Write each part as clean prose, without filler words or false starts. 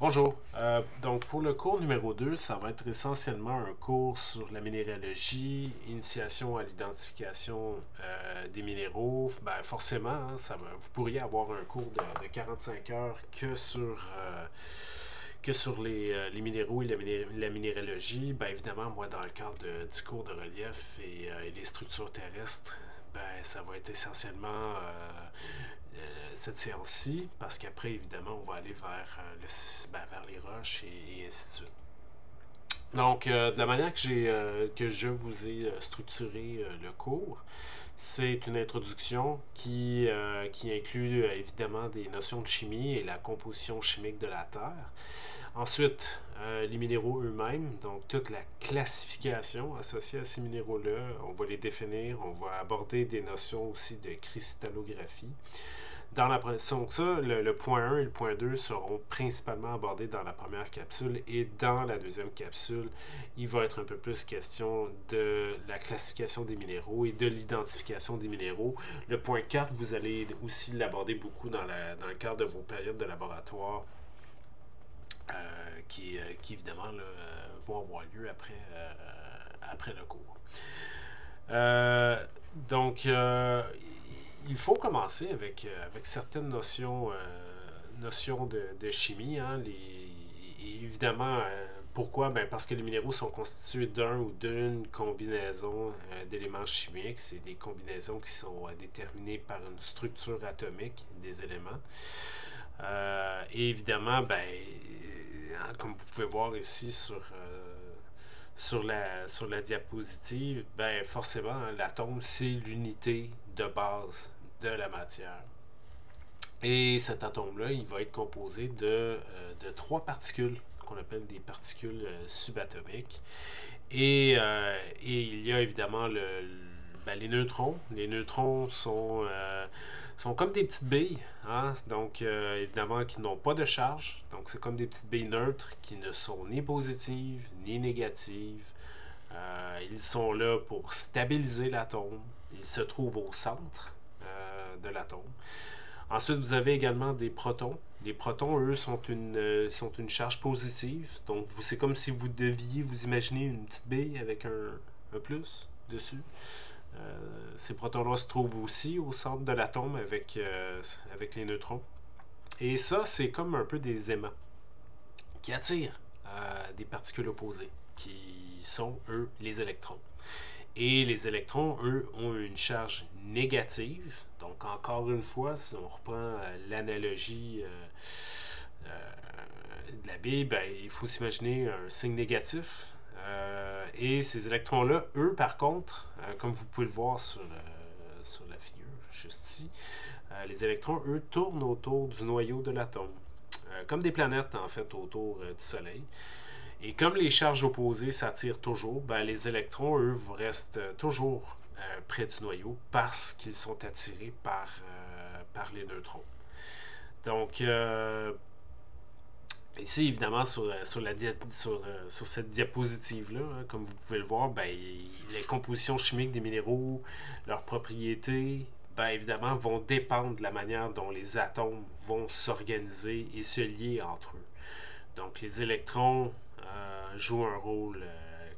Bonjour. Donc pour le cours numéro 2, ça va être essentiellement un cours sur la minéralogie, initiation à l'identification des minéraux. Ben, forcément, hein, vous pourriez avoir un cours de 45 heures que sur les minéraux et la minéralogie. Ben, évidemment, moi, dans le cadre du cours de relief et les structures terrestres, ben, ça va être essentiellement cette séance-ci, parce qu'après, évidemment, on va aller vers les roches et ainsi de suite. Donc, de la manière que je vous ai structuré le cours, c'est une introduction qui inclut évidemment des notions de chimie et la composition chimique de la Terre. Ensuite, les minéraux eux-mêmes, donc toute la classification associée à ces minéraux-là, on va les définir, on va aborder des notions aussi de cristallographie. Donc ça, le point 1 et le point 2 seront principalement abordés dans la première capsule, et dans la deuxième capsule, il va être un peu plus question de la classification des minéraux et de l'identification des minéraux. Le point 4, vous allez aussi l'aborder beaucoup dans le cadre de vos périodes de laboratoire qui évidemment là, vont avoir lieu après le cours. Donc, il faut commencer avec certaines notions de chimie. Hein, et évidemment, pourquoi? Ben parce que les minéraux sont constitués d'un ou d'une combinaison d'éléments chimiques. C'est des combinaisons qui sont déterminées par une structure atomique des éléments. Et évidemment, ben, comme vous pouvez voir ici sur la diapositive, ben forcément, hein, l'atome, c'est l'unité de base de la matière. Et cet atome-là, il va être composé de trois particules qu'on appelle des particules subatomiques. Et il y a évidemment les neutrons. Les neutrons sont comme des petites billes, hein? Donc évidemment qui n'ont pas de charge. Donc c'est comme des petites billes neutres qui ne sont ni positives ni négatives. Ils sont là pour stabiliser l'atome. Ils se trouvent au centre de l'atome. Ensuite, vous avez également des protons. Les protons, eux, sont une charge positive. Donc, c'est comme si vous deviez vous imaginer une petite bille avec un plus dessus. Ces protons-là se trouvent aussi au centre de l'atome avec les neutrons. Et ça, c'est comme un peu des aimants qui attirent des particules opposées, qui sont, eux, les électrons. Et les électrons, eux, ont une charge négative. Donc, encore une fois, si on reprend l'analogie de la Bible, ben, il faut s'imaginer un signe négatif. Et ces électrons-là, eux, par contre, comme vous pouvez le voir sur la figure, juste ici, les électrons, eux, tournent autour du noyau de l'atome. Comme des planètes, en fait, autour du Soleil. Et comme les charges opposées s'attirent toujours, ben, les électrons, eux, restent toujours près du noyau parce qu'ils sont attirés par les neutrons. Donc, ici, évidemment, sur cette diapositive-là, hein, comme vous pouvez le voir, ben, les compositions chimiques des minéraux, leurs propriétés, ben, évidemment, vont dépendre de la manière dont les atomes vont s'organiser et se lier entre eux. Donc, les électrons jouent un rôle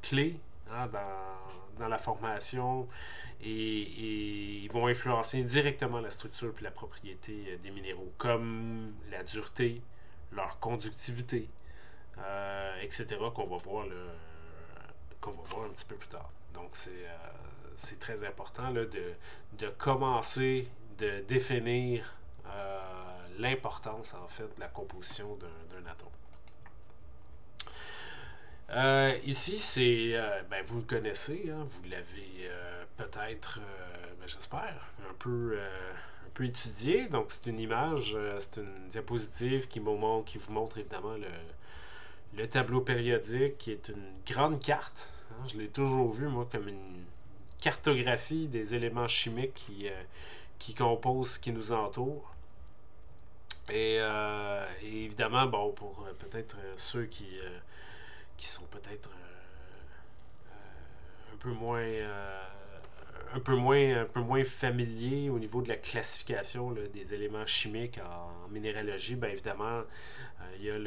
clé, hein, dans la formation, et ils vont influencer directement la structure et la propriété des minéraux, comme la dureté, leur conductivité, etc., qu'on va voir un petit peu plus tard. Donc, c'est très important là, de commencer de définir l'importance, en fait, de la composition d'un atome. Ici, ben, vous le connaissez, hein, vous l'avez peut-être, ben, j'espère, un peu étudié. Donc, c'est une image, c'est une diapositive qui vous montre évidemment le tableau périodique, qui est une grande carte. Hein, je l'ai toujours vu, moi, comme une cartographie des éléments chimiques qui composent ce qui nous entoure. Et évidemment, bon, pour peut-être ceux qui sont peut-être un un peu moins familier au niveau de la classification là, des éléments chimiques en minéralogie, bien évidemment, il y a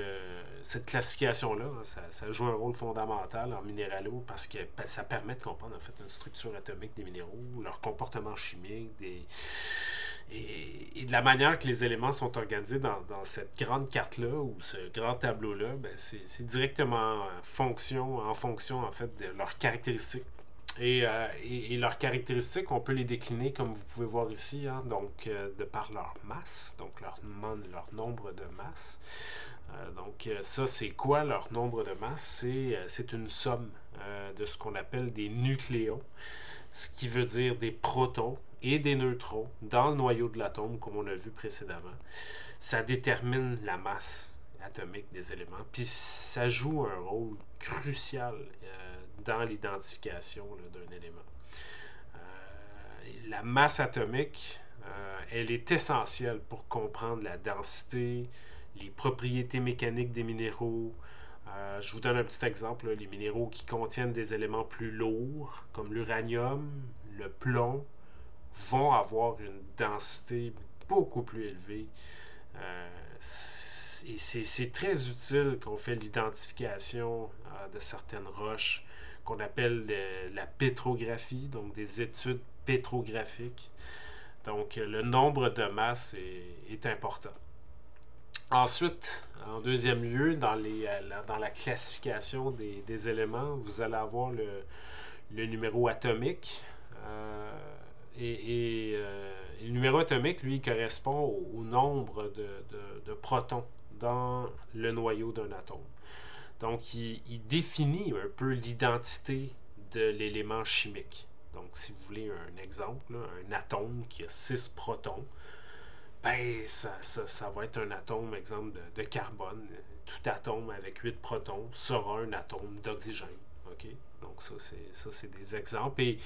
cette classification-là, hein, ça joue un rôle fondamental en minéralo parce que ça permet de comprendre en fait une structure atomique des minéraux, leur comportement chimique, et de la manière que les éléments sont organisés dans cette grande carte-là ou ce grand tableau-là, ben c'est directement en fonction en fait de leurs caractéristiques. Et leurs caractéristiques, on peut les décliner comme vous pouvez voir ici, hein, donc de par leur masse, donc leur nombre de masse. Donc ça, c'est quoi leur nombre de masse? C'est une somme de ce qu'on appelle des nucléons, ce qui veut dire des protons et des neutrons dans le noyau de l'atome, comme on a vu précédemment. Ça détermine la masse atomique des éléments, puis ça joue un rôle crucial dans l'identification d'un élément. La masse atomique, elle est essentielle pour comprendre la densité, les propriétés mécaniques des minéraux. Je vous donne un petit exemple, là, les minéraux qui contiennent des éléments plus lourds, comme l'uranium, le plomb, vont avoir une densité beaucoup plus élevée. Et c'est très utile qu'on fait l'identification de certaines roches qu'on appelle la pétrographie, donc des études pétrographiques. Donc, le nombre de masses est important. Ensuite, en deuxième lieu, dans la classification des éléments, vous allez avoir le numéro atomique. Le numéro atomique, lui, correspond au nombre de protons dans le noyau d'un atome. Donc, il définit un peu l'identité de l'élément chimique. Donc, si vous voulez un exemple, là, un atome qui a 6 protons, ben, ça va être un atome, exemple, de carbone. Tout atome avec 8 protons sera un atome d'oxygène. Okay? Donc, ça, c'est des exemples. Et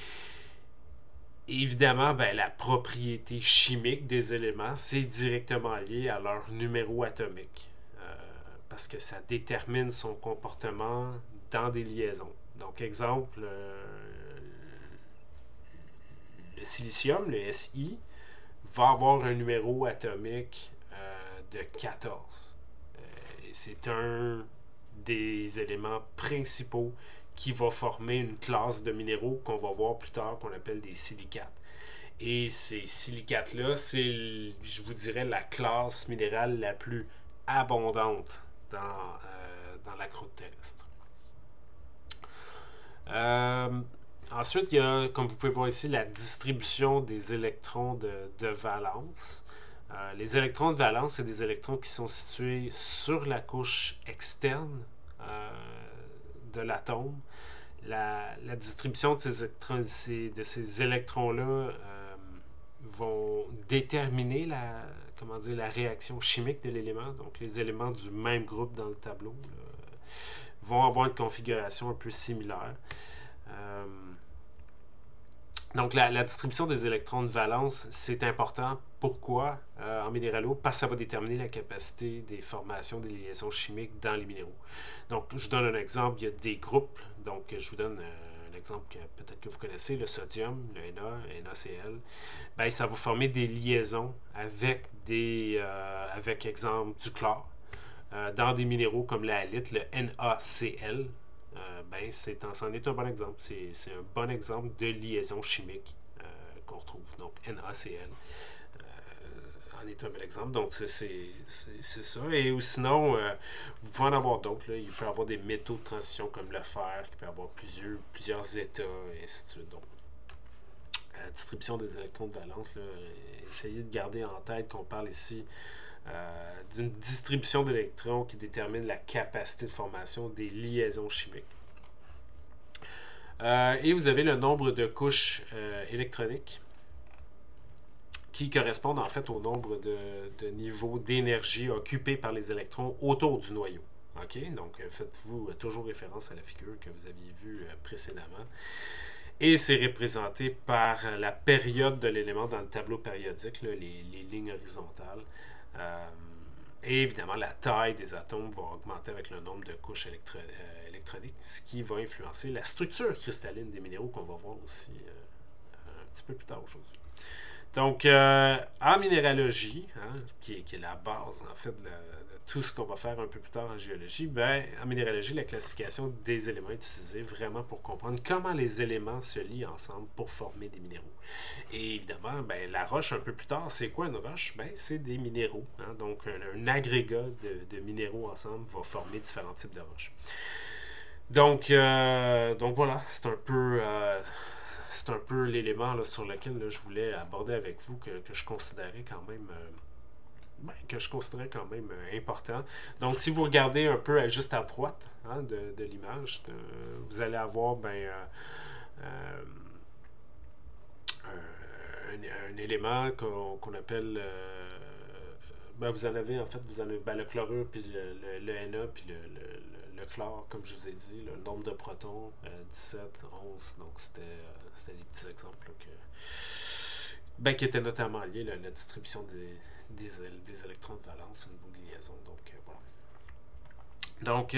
évidemment, ben, la propriété chimique des éléments, c'est directement lié à leur numéro atomique. Parce que ça détermine son comportement dans des liaisons. Donc, exemple, le silicium, le Si, va avoir un numéro atomique de 14. Et c'est un des éléments principaux qui va former une classe de minéraux qu'on va voir plus tard, qu'on appelle des silicates. Et ces silicates-là, c'est, je vous dirais, la classe minérale la plus abondante dans la croûte terrestre. Ensuite, il y a, comme vous pouvez voir ici, la distribution des électrons de valence. Les électrons de valence, c'est des électrons qui sont situés sur la couche externe de l'atome. La distribution de ces électrons-là vont déterminer la réaction chimique de l'élément. Donc, les éléments du même groupe dans le tableau là, vont avoir une configuration un peu similaire. Donc, la distribution des électrons de valence, c'est important. Pourquoi en minéralo? Parce que ça va déterminer la capacité des formations des liaisons chimiques dans les minéraux. Donc, je vous donne un exemple. Il y a des groupes. Donc, je vous donne un exemple que peut-être que vous connaissez, le sodium, le Na, NaCl. Ben, ça va former des liaisons avec avec exemple, du chlore. Dans des minéraux comme la halite, le NaCl. Ben, c'en est un bon exemple. C'est un bon exemple de liaison chimique qu'on retrouve. Donc, NaCl en est un bel exemple. Donc, c'est ça. Et ou sinon, vous pouvez en avoir d'autres. Il peut y avoir des métaux de transition comme le fer, qui peut avoir plusieurs états, et ainsi de suite. Donc, distribution des électrons de valence, là, essayez de garder en tête qu'on parle ici d'une distribution d'électrons qui détermine la capacité de formation des liaisons chimiques. Et vous avez le nombre de couches électroniques qui correspondent en fait au nombre de niveaux d'énergie occupés par les électrons autour du noyau. Okay? Donc, faites-vous toujours référence à la figure que vous aviez vue précédemment. Et c'est représenté par la période de l'élément dans le tableau périodique, là, les lignes horizontales. Et évidemment, la taille des atomes va augmenter avec le nombre de couches électroniques, ce qui va influencer la structure cristalline des minéraux qu'on va voir aussi petit peu plus tard aujourd'hui. Donc, en minéralogie, hein, qui est la base, en fait, de tout ce qu'on va faire un peu plus tard en géologie, ben, en minéralogie, la classification des éléments est utilisée vraiment pour comprendre comment les éléments se lient ensemble pour former des minéraux. Et évidemment, ben, la roche, un peu plus tard, c'est quoi une roche? Ben, c'est des minéraux. Hein? Donc, un agrégat de minéraux ensemble va former différents types de roches. Donc voilà, c'est un peu l'élément là, sur lequel là, je voulais aborder avec vous que je considérais quand même important. Donc, si vous regardez un peu juste à droite hein, de l'image, vous allez avoir euh, un élément qu'on appelle vous en avez en fait vous en avez le chlorure puis le Na puis le chlore comme je vous ai dit le nombre de protons 17 11 donc c'était des petits exemples là, qui étaient notamment liés à la distribution des électrons de valence au niveau de liaison donc voilà. Donc,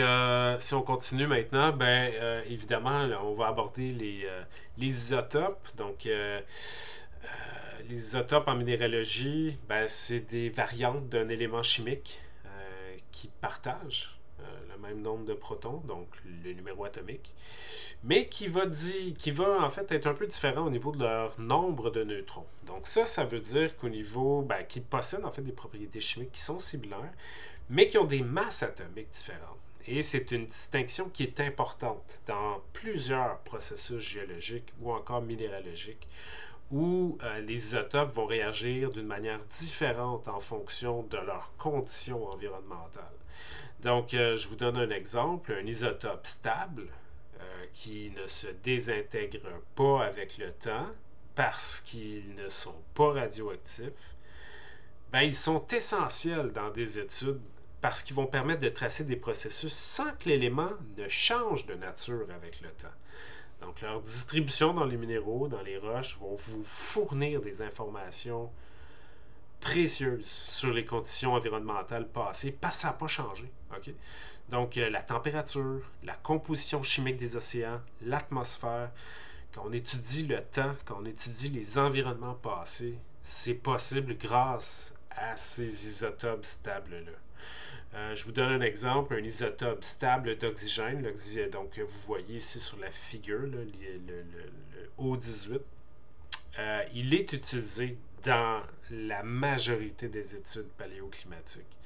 si on continue maintenant, évidemment, là, on va aborder les isotopes. Donc, les isotopes en minéralogie, c'est des variantes d'un élément chimique qui partagent le même nombre de protons, donc le numéro atomique, mais qui va en fait être un peu différent au niveau de leur nombre de neutrons. Donc ça veut dire qu'au niveau, qu'ils possèdent en fait des propriétés chimiques qui sont similaires, mais qui ont des masses atomiques différentes. Et c'est une distinction qui est importante dans plusieurs processus géologiques ou encore minéralogiques, où les isotopes vont réagir d'une manière différente en fonction de leurs conditions environnementales. Donc, je vous donne un exemple. Un isotope stable qui ne se désintègre pas avec le temps parce qu'ils ne sont pas radioactifs, ils sont essentiels dans des études parce qu'ils vont permettre de tracer des processus sans que l'élément ne change de nature avec le temps. Donc, leur distribution dans les minéraux, dans les roches, vont vous fournir des informations précieuses sur les conditions environnementales passées parce que ça n'a pas changé. Okay? Donc, la température, la composition chimique des océans, l'atmosphère, quand on étudie le temps, quand on étudie les environnements passés, c'est possible grâce à ces isotopes stables-là. Je vous donne un exemple, un isotope stable d'oxygène. Donc, vous voyez ici sur la figure, là, le O18. Il est utilisé dans la majorité des études paléoclimatiques.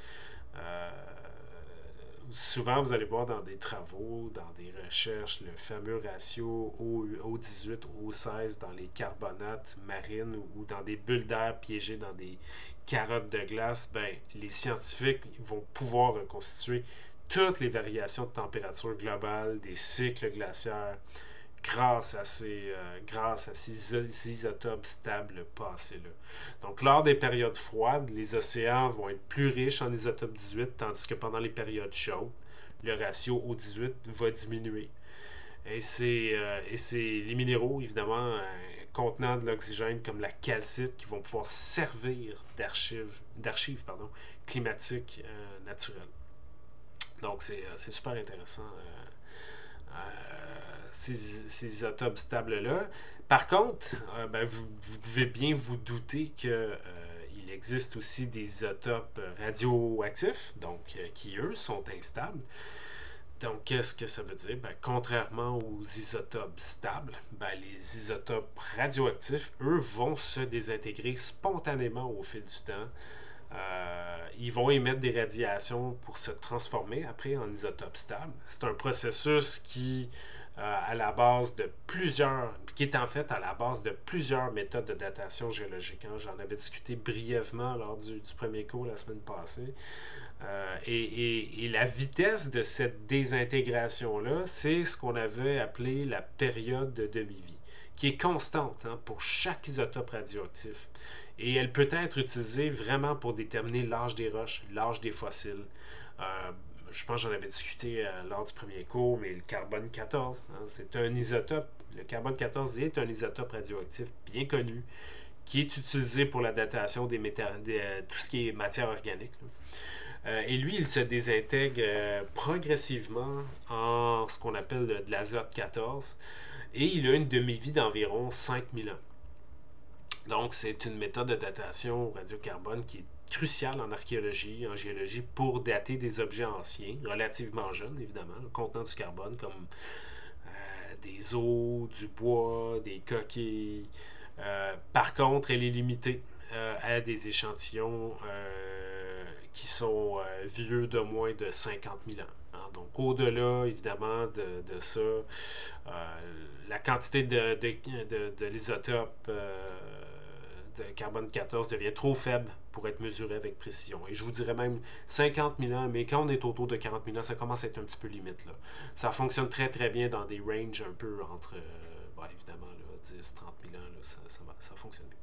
Souvent, vous allez voir dans des travaux, dans des recherches, le fameux ratio O18, O16 dans les carbonates marines ou dans des bulles d'air piégées dans des carottes de glace, les scientifiques vont pouvoir reconstituer toutes les variations de température globale des cycles glaciaires grâce à ces isotopes stables passés-là. Donc, lors des périodes froides, les océans vont être plus riches en isotope 18, tandis que pendant les périodes chaudes, le ratio O18 va diminuer. Et c'est les minéraux, évidemment, contenant de l'oxygène, comme la calcite, qui vont pouvoir servir d'archives climatiques naturelles. Donc, c'est super intéressant. Ces isotopes stables-là. Par contre, vous devez bien vous douter qu'il existe aussi des isotopes radioactifs, donc qui, eux, sont instables. Donc, qu'est-ce que ça veut dire? Contrairement aux isotopes stables, les isotopes radioactifs, eux, vont se désintégrer spontanément au fil du temps. Ils vont émettre des radiations pour se transformer après en isotopes stables. C'est un processus qui à la base de qui est en fait à la base de plusieurs méthodes de datation géologique. Hein. J'en avais discuté brièvement lors du premier cours la semaine passée. Et la vitesse de cette désintégration-là, c'est ce qu'on avait appelé la période de demi-vie, qui est constante pour chaque isotope radioactif. Et elle peut être utilisée vraiment pour déterminer l'âge des roches, l'âge des fossiles. Je pense que j'en avais discuté lors du premier cours, mais le carbone 14, c'est un isotope. Le carbone 14 est un isotope radioactif bien connu qui est utilisé pour la datation de tout ce qui est matière organique. Et lui, il se désintègre progressivement en ce qu'on appelle de l'azote 14 et il a une demi-vie d'environ 5000 ans. Donc, c'est une méthode de datation au radiocarbone qui est cruciale en archéologie, en géologie, pour dater des objets anciens, relativement jeunes, évidemment, contenant du carbone, comme des os, du bois, des coquilles. Par contre, elle est limitée à des échantillons qui sont vieux de moins de 50 000 ans. Hein. Donc, au-delà, évidemment, de ça, la quantité de l'isotope de carbone 14 devient trop faible pour être mesuré avec précision. Et je vous dirais même 50 000 ans, mais quand on est autour de 40 000 ans, ça commence à être un petit peu limite. Là. Ça fonctionne très très bien dans des ranges un peu entre, évidemment, là, 10, 30 000 ans, là, ça fonctionne bien.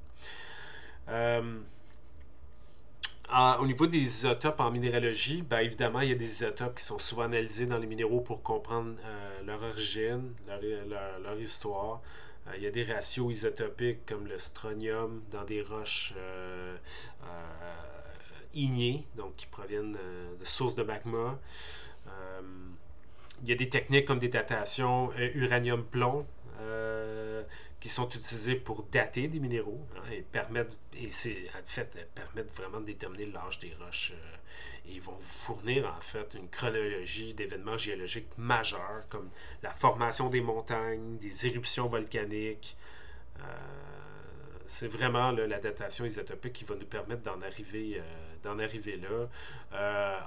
Au niveau des isotopes en minéralogie, ben évidemment, il y a des isotopes qui sont souvent analysés dans les minéraux pour comprendre leur origine, leur histoire. Il y a des ratios isotopiques comme le strontium dans des roches ignées, donc qui proviennent de sources de magma. Il y a des techniques comme des datations uranium-plomb qui sont utilisées pour dater des minéraux hein, et permettent vraiment de déterminer l'âge des roches et ils vont vous fournir en fait une chronologie d'événements géologiques majeurs comme la formation des montagnes, des éruptions volcaniques. C'est vraiment là, la datation isotopique qui va nous permettre d'en arriver là.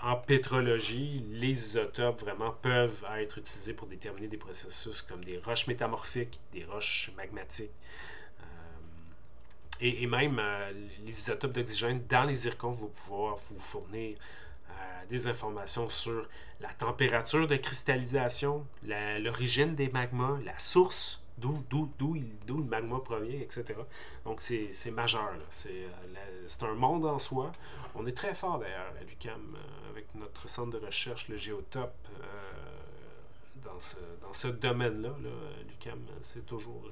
En pétrologie, les isotopes vraiment peuvent être utilisés pour déterminer des processus comme des roches métamorphiques, des roches magmatiques. Et même les isotopes d'oxygène dans les zircons vont pouvoir vous fournir des informations sur la température de cristallisation, l'origine des magmas, la source, d'où le magma provient, etc. Donc c'est majeur. C'est un monde en soi. On est très fort d'ailleurs à l'UQAM avec notre centre de recherche, le Géotope, dans ce domaine-là. L'UQAM, c'est toujours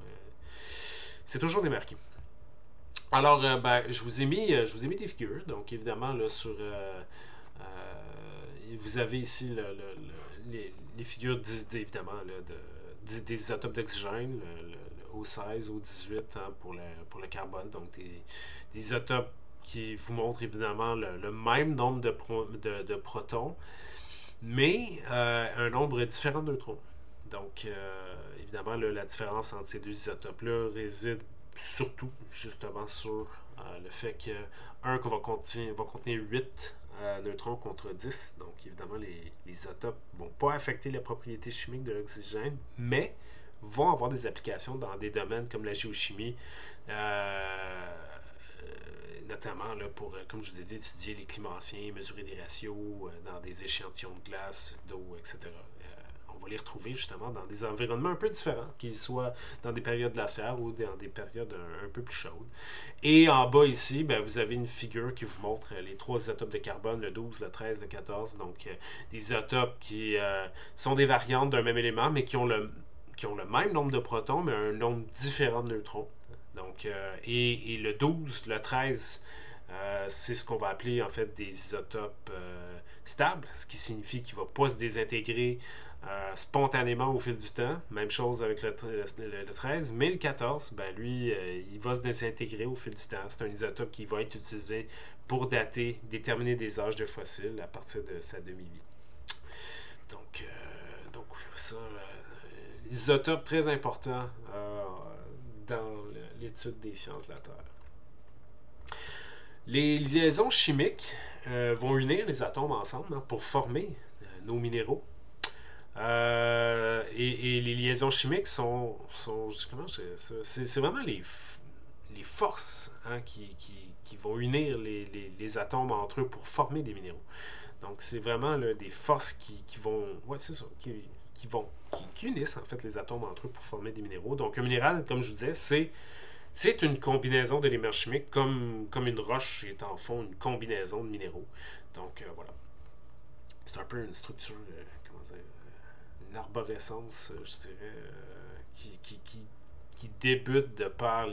démarqué. Alors, je vous ai mis des figures. Donc, évidemment, là, sur vous avez ici les figures évidemment là, des isotopes d'oxygène, le O16, O18 hein, pour le carbone. Donc des isotopes qui vous montrent évidemment le même nombre de protons, mais un nombre différent de neutrons. Donc évidemment, là, la différence entre ces deux isotopes-là réside surtout justement sur le fait qu'un va contenir 8 neutrons contre 10. Donc, évidemment, les isotopes ne vont pas affecter les propriétés chimiques de l'oxygène, mais vont avoir des applications dans des domaines comme la géochimie, notamment là, pour, comme je vous ai dit, étudier les climats anciens, mesurer des ratios dans des échantillons de glace, d'eau, etc. On va les retrouver justement dans des environnements un peu différents, qu'ils soient dans des périodes glaciaires ou dans des périodes un peu plus chaudes. Et en bas ici, ben, vous avez une figure qui vous montre les trois isotopes de carbone, le 12, le 13, le 14. Donc, des isotopes qui sont des variantes d'un même élément, mais qui ont le même nombre de protons, mais un nombre différent de neutrons. Donc, et le 12, le 13, c'est ce qu'on va appeler en fait des isotopes stables, ce qui signifie qu'il ne va pas se désintégrer spontanément au fil du temps. Même chose avec le 13, mais le 14, ben lui, il va se désintégrer au fil du temps. C'est un isotope qui va être utilisé pour déterminer des âges de fossiles à partir de sa demi-vie. Donc ça, l'isotope très important dans l'étude des sciences de la Terre. Les liaisons chimiques vont unir les atomes ensemble hein, pour former nos minéraux. Et les liaisons chimiques sont c'est vraiment les forces hein, qui vont unir les atomes entre eux pour former des minéraux. Donc c'est vraiment là, des forces qui vont c'est ça qui unissent en fait les atomes entre eux pour former des minéraux. Donc un minéral, comme je vous disais, c'est une combinaison d'éléments chimiques comme une roche est en fond une combinaison de minéraux. Donc voilà. C'est un peu une structure comment dire une arborescence, je dirais, qui débute de par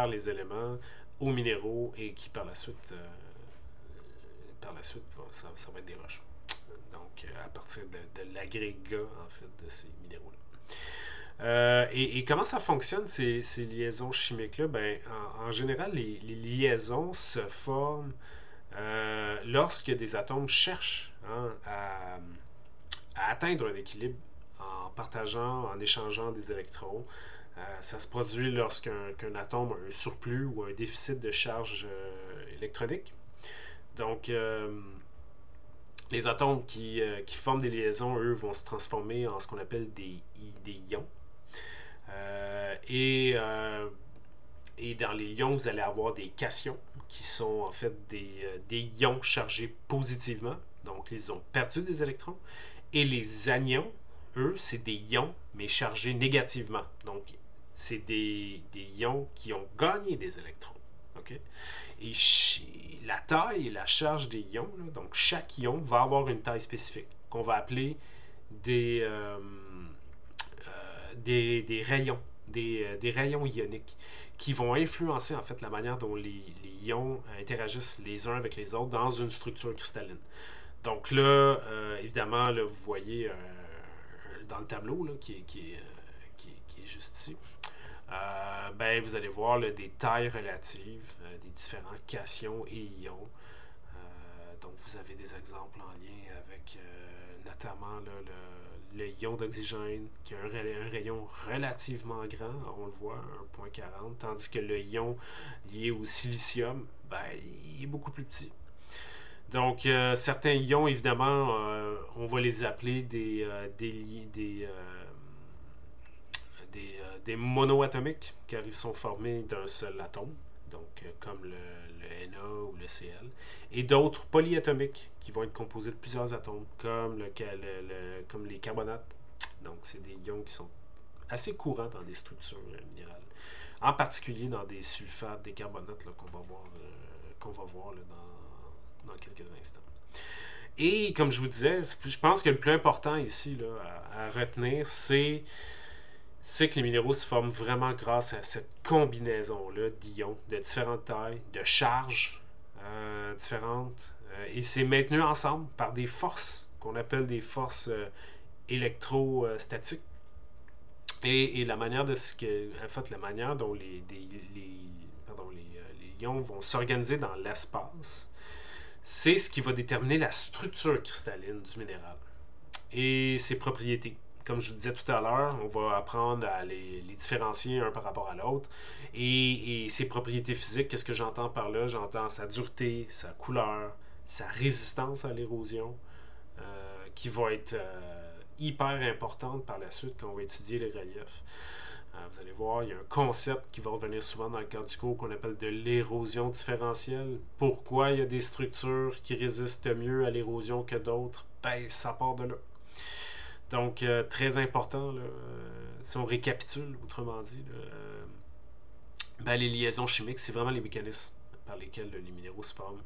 les éléments aux minéraux et qui par la suite ça va être des roches. Donc à partir de l'agrégat en fait de ces minéraux-là. Et comment ça fonctionne, ces liaisons chimiques-là? Ben, en général, les liaisons se forment lorsque des atomes cherchent à atteindre un équilibre en partageant, en échangeant des électrons. Ça se produit lorsqu'un atome a un surplus ou un déficit de charge électronique. Donc, les atomes qui forment des liaisons, eux, vont se transformer en ce qu'on appelle des ions. Et dans les ions, vous allez avoir des cations, qui sont en fait des ions chargés positivement. Donc, ils ont perdu des électrons. Et les anions, eux, c'est des ions, mais chargés négativement. Donc, c'est des ions qui ont gagné des électrons. Okay? Et la taille et la charge des ions, là, donc chaque ion va avoir une taille spécifique, qu'on va appeler des rayons, des rayons ioniques, qui vont influencer en fait la manière dont les ions interagissent les uns avec les autres dans une structure cristalline. Donc là, évidemment, là, vous voyez dans le tableau là, qui est juste ici, ben, vous allez voir là, des tailles relatives des différents cations et ions. Donc vous avez des exemples en lien avec notamment là, le ion d'oxygène qui a un rayon relativement grand, on le voit, 1,40, tandis que le ion lié au silicium, ben, il est beaucoup plus petit. Donc, certains ions, évidemment, on va les appeler des monoatomiques, car ils sont formés d'un seul atome, donc comme le Na ou le Cl, et d'autres polyatomiques, qui vont être composés de plusieurs atomes, comme les carbonates. Donc, c'est des ions qui sont assez courants dans des structures minérales, en particulier dans des sulfates, des carbonates là, qu'on va voir là, dans quelques instants. Et comme je vous disais, je pense que le plus important ici là, à retenir, c'est que les minéraux se forment vraiment grâce à cette combinaison-là d'ions, de différentes tailles, de charges différentes, et c'est maintenu ensemble par des forces qu'on appelle des forces électrostatiques. Et la manière de ce que, en fait, la manière dont les ions vont s'organiser dans l'espace, c'est ce qui va déterminer la structure cristalline du minéral et ses propriétés. Comme je vous disais tout à l'heure, on va apprendre à les différencier un par rapport à l'autre. Et ses propriétés physiques, qu'est-ce que j'entends par là? J'entends sa dureté, sa couleur, sa résistance à l'érosion, qui va être hyper importante par la suite quand on va étudier les reliefs. Vous allez voir, il y a un concept qui va revenir souvent dans le cadre du cours qu'on appelle de l'érosion différentielle. Pourquoi il y a des structures qui résistent mieux à l'érosion que d'autres? Ben, ça part de là. Donc, très important, là, si on récapitule, autrement dit, là, ben, les liaisons chimiques, c'est vraiment les mécanismes par lesquels là, les minéraux se forment.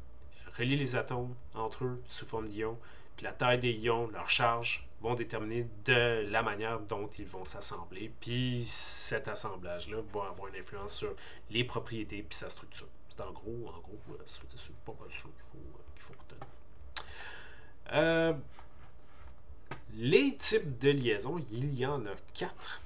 Relier les atomes entre eux sous forme d'ions, puis la taille des ions, leur charge, vont déterminer de la manière dont ils vont s'assembler. Puis cet assemblage-là va avoir une influence sur les propriétés puis sa structure. C'est en gros, c'est pas mal ça qu'il faut retenir. Les types de liaisons, il y en a 4.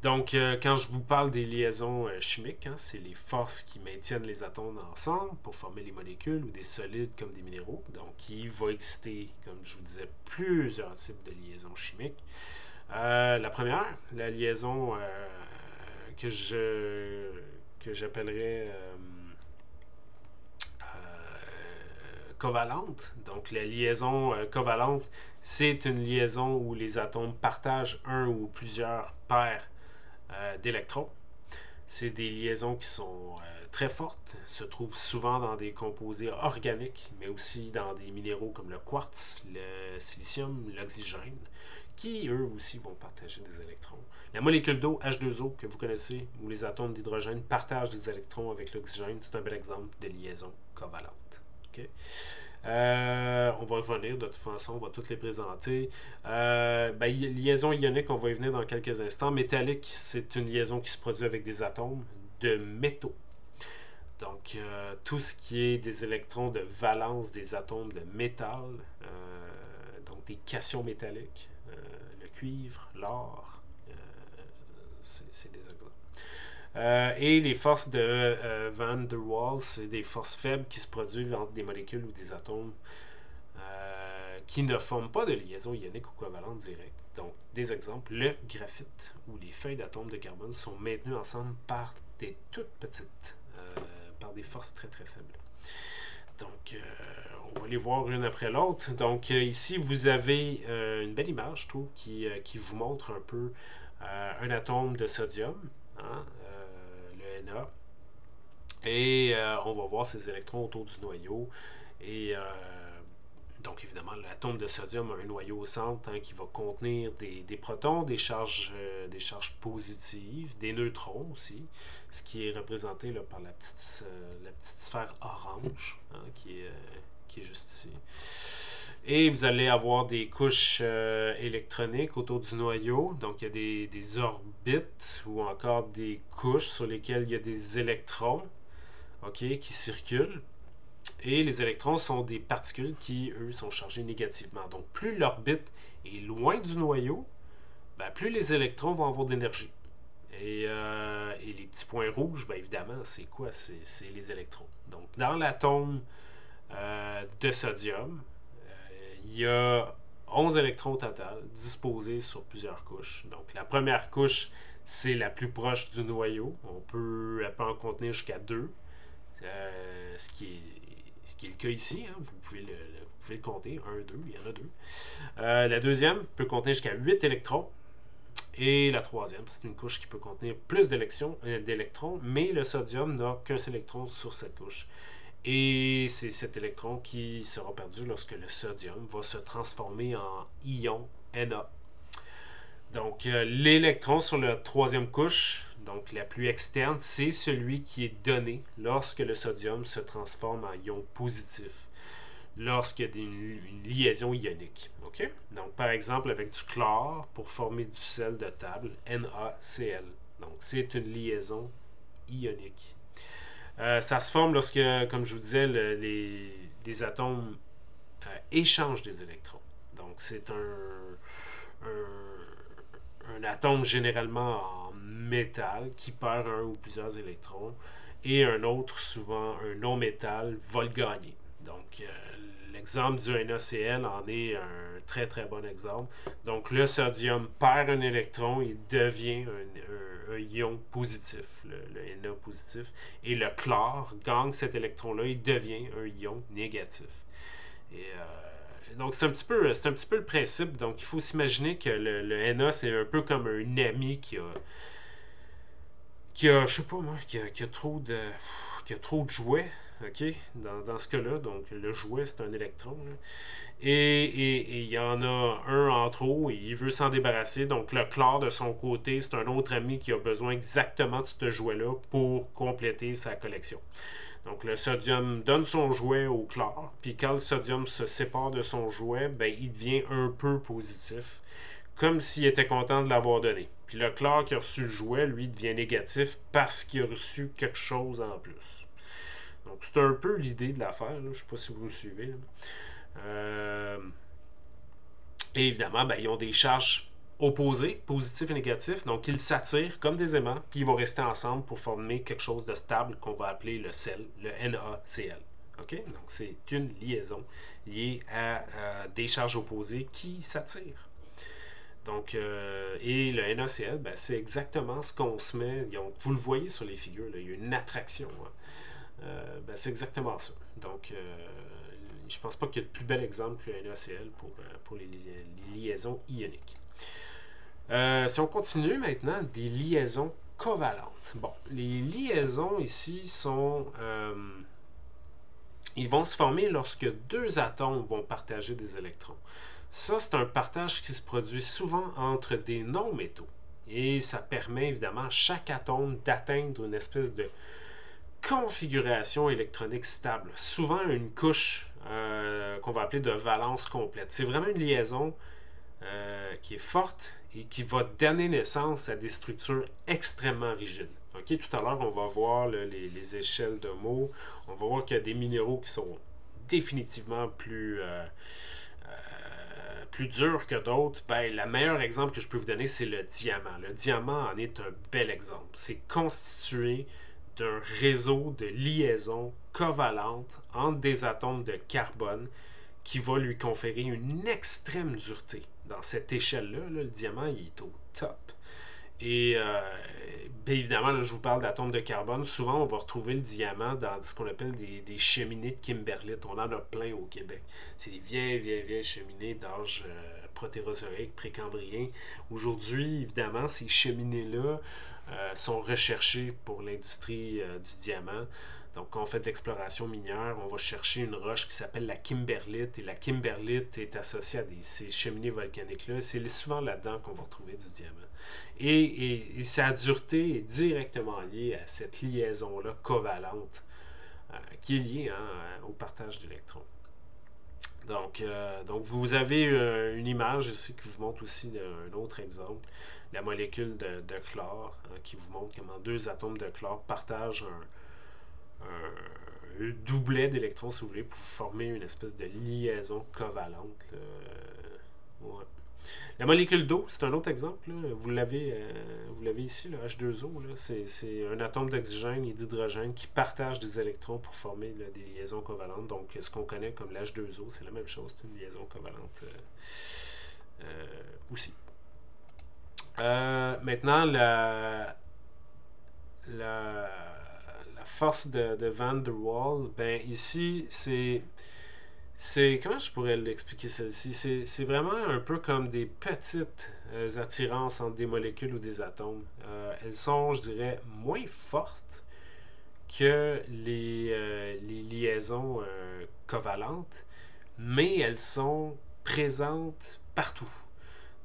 Donc, quand je vous parle des liaisons chimiques, hein, c'est les forces qui maintiennent les atomes ensemble pour former les molécules ou des solides comme des minéraux. Donc, il va exister, comme je vous disais, plusieurs types de liaisons chimiques. La première, la liaison que j'appellerais covalente. Donc, la liaison covalente, c'est une liaison où les atomes partagent un ou plusieurs paires d'électrons. C'est des liaisons qui sont très fortes, se trouvent souvent dans des composés organiques, mais aussi dans des minéraux comme le quartz, le silicium, l'oxygène, qui eux aussi vont partager des électrons. La molécule d'eau, H2O, que vous connaissez, où les atomes d'hydrogène partagent des électrons avec l'oxygène, c'est un bel exemple de liaison covalente. Okay? On va revenir de toute façon, on va toutes les présenter. Liaison ionique, on va y venir dans quelques instants. Métallique, c'est une liaison qui se produit avec des atomes de métaux. Donc, tout ce qui est des électrons de valence des atomes de métal, donc des cations métalliques, le cuivre, l'or. C'est des exemples. Et les forces de Van der Waals, c'est des forces faibles qui se produisent entre des molécules ou des atomes qui ne forment pas de liaison ionique ou covalente directe. Donc, des exemples, le graphite ou les feuilles d'atomes de carbone sont maintenues ensemble par des toutes petites, par des forces très très faibles. Donc, on va les voir l'une après l'autre. Donc, ici, vous avez une belle image, je trouve, qui vous montre un peu un atome de sodium, hein, le Na. Et on va voir ces électrons autour du noyau. Et donc, évidemment, l'atome de sodium a un noyau au centre, hein, qui va contenir des protons, des charges positives, des neutrons aussi, ce qui est représenté là, par la petite sphère orange, hein, qui est juste ici. Et vous allez avoir des couches électroniques autour du noyau. Donc, il y a des orbites ou encore des couches sur lesquelles il y a des électrons, okay, qui circulent. Et les électrons sont des particules qui, eux, sont chargées négativement. Donc, plus l'orbite est loin du noyau, ben, plus les électrons vont avoir d'énergie. Et les petits points rouges, ben, évidemment, c'est quoi? C'est les électrons. Donc, dans l'atome de sodium, il y a 11 électrons au total, disposés sur plusieurs couches. Donc, la première couche, c'est la plus proche du noyau. Elle peut en contenir jusqu'à 2, ce qui est le cas ici. Hein. Vous pouvez le compter. 1, 2, il y en a 2. La deuxième peut contenir jusqu'à 8 électrons. Et la troisième, c'est une couche qui peut contenir plus d'électrons, mais le sodium n'a qu'un seul électron sur cette couche. Et c'est cet électron qui sera perdu lorsque le sodium va se transformer en ion Na. Donc, l'électron sur la troisième couche, donc la plus externe, c'est celui qui est donné lorsque le sodium se transforme en ion positif, lorsqu'il y a une liaison ionique. Okay? Donc, par exemple, avec du chlore, pour former du sel de table, NaCl. Donc, c'est une liaison ionique. Ça se forme lorsque, comme je vous disais, les atomes échangent des électrons. Donc, c'est un atome généralement en métal qui perd un ou plusieurs électrons et un autre, souvent un non-métal, va le gagner. Donc, l'exemple du NaCl en est un très très bon exemple. Donc, le sodium perd un électron et devient un ion positif, le Na positif, et le chlore gagne cet électron-là et devient un ion négatif. Et donc, c'est un petit peu le principe. Donc, il faut s'imaginer que le Na, c'est un peu comme un ami qui a je sais pas moi, qui a trop de jouets, ok, dans ce cas-là. Donc, le jouet, c'est un électron, là. Et il y en a un en trop et il veut s'en débarrasser. Donc, le chlore, de son côté, c'est un autre ami qui a besoin exactement de ce jouet-là pour compléter sa collection. Donc, le sodium donne son jouet au chlore, puis quand le sodium se sépare de son jouet, ben, il devient un peu positif, comme s'il était content de l'avoir donné. Puis le chlore qui a reçu le jouet, lui, devient négatif parce qu'il a reçu quelque chose en plus. Donc, c'est un peu l'idée de l'affaire. Je ne sais pas si vous me suivez. Et évidemment, ben, ils ont des charges opposés, positifs et négatifs, donc ils s'attirent comme des aimants, puis ils vont rester ensemble pour former quelque chose de stable qu'on va appeler le sel, le NaCl. Okay? Donc c'est une liaison liée à des charges opposées qui s'attirent. Donc, et le NaCl, ben, c'est exactement ce qu'on se met, vous le voyez sur les figures, là, il y a une attraction. Hein. Ben, c'est exactement ça. Donc, je pense pas qu'il y ait de plus bel exemple que le NaCl pour les liaisons ioniques. Si on continue maintenant, des liaisons covalentes. Bon, les liaisons ici sont... ils vont se former lorsque deux atomes vont partager des électrons. Ça, c'est un partage qui se produit souvent entre des non-métaux. Et ça permet évidemment à chaque atome d'atteindre une espèce de configuration électronique stable. Souvent une couche qu'on va appeler de valence complète. C'est vraiment une liaison qui est forte et qui va donner naissance à des structures extrêmement rigides. Okay? Tout à l'heure, on va voir là, les échelles de mots. On va voir qu'il y a des minéraux qui sont définitivement plus plus durs que d'autres, ben, le meilleur exemple que je peux vous donner, c'est le diamant. Le diamant en est un bel exemple. C'est constitué d'un réseau de liaisons covalentes entre des atomes de carbone qui va lui conférer une extrême dureté. Dans cette échelle-là, le diamant il est au top. Et bien évidemment, là, je vous parle d'atomes de carbone. Souvent, on va retrouver le diamant dans ce qu'on appelle des cheminées de kimberlite. On en a plein au Québec. C'est des vieilles cheminées d'âge protérozoïque, précambrien. Aujourd'hui, évidemment, ces cheminées-là sont recherchées pour l'industrie du diamant. Donc, quand on fait de l'exploration minière, on va chercher une roche qui s'appelle la kimberlite. Et la kimberlite est associée à ces cheminées volcaniques-là. C'est souvent là-dedans qu'on va retrouver du diamant. Et sa dureté est directement liée à cette liaison-là covalente qui est liée au partage d'électrons. Donc, vous avez une image ici qui vous montre aussi un autre exemple, la molécule de chlore, qui vous montre comment deux atomes de chlore partagent un doublet d'électrons, si vous voulez, pour former une espèce de liaison covalente. Ouais. La molécule d'eau, c'est un autre exemple. Là. Vous l'avez ici, le H2O. C'est un atome d'oxygène et d'hydrogène qui partagent des électrons pour former là, des liaisons covalentes. Donc, ce qu'on connaît comme l'H2O, c'est la même chose. C'est une liaison covalente aussi. Maintenant, la force de Van der Waals, ben ici, comment je pourrais l'expliquer celle-ci? C'est vraiment un peu comme des petites attirances entre des molécules ou des atomes. Elles sont, je dirais, moins fortes que les liaisons covalentes, mais elles sont présentes partout.